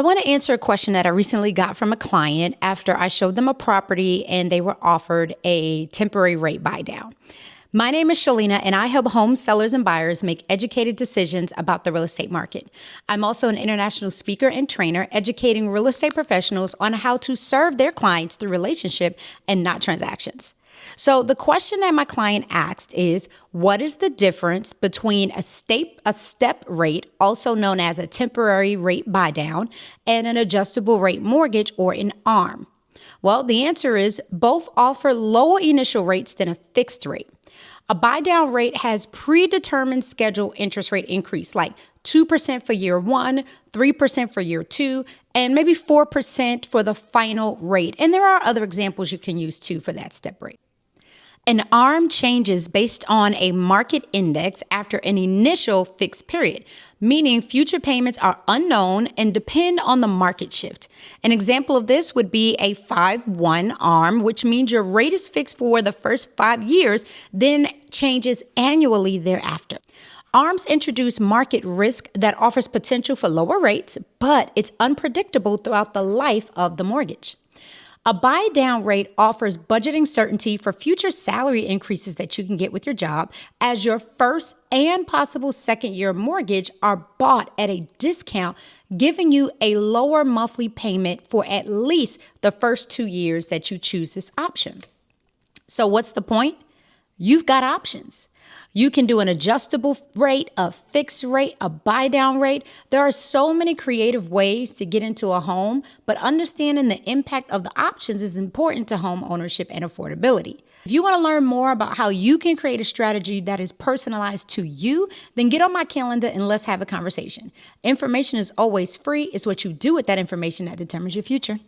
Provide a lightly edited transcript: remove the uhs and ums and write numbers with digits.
I want to answer a question that I recently got from a client after I showed them a property and they were offered a temporary rate buy down. My name is Shalina, and I help home sellers and buyers make educated decisions about the real estate market. I'm also an international speaker and trainer, educating real estate professionals on how to serve their clients through relationship and not transactions. So the question that my client asked is, what is the difference between a step rate, also known as a temporary rate buy down, and an adjustable rate mortgage, or an ARM? Well, the answer is both offer lower initial rates than a fixed rate. A buy down rate has predetermined scheduled interest rate increase, like 2% for year one, 3% for year two, and maybe 4% for the final rate. And there are other examples you can use too for that step rate. An ARM changes based on a market index after an initial fixed period, meaning future payments are unknown and depend on the market shift. An example of this would be a 5-1 ARM, which means your rate is fixed for the first 5 years, then changes annually thereafter. ARMs introduce market risk that offers potential for lower rates, but it's unpredictable throughout the life of the mortgage. A buy down rate offers budgeting certainty for future salary increases that you can get with your job, as your first and possible second year mortgage are bought at a discount, giving you a lower monthly payment for at least the first 2 years that you choose this option. So what's the point? You've got options. You can do an adjustable rate, a fixed rate, a buy down rate. There are so many creative ways to get into a home, but understanding the impact of the options is important to home ownership and affordability. If you want to learn more about how you can create a strategy that is personalized to you, then get on my calendar and let's have a conversation. Information is always free. It's what you do with that information that determines your future.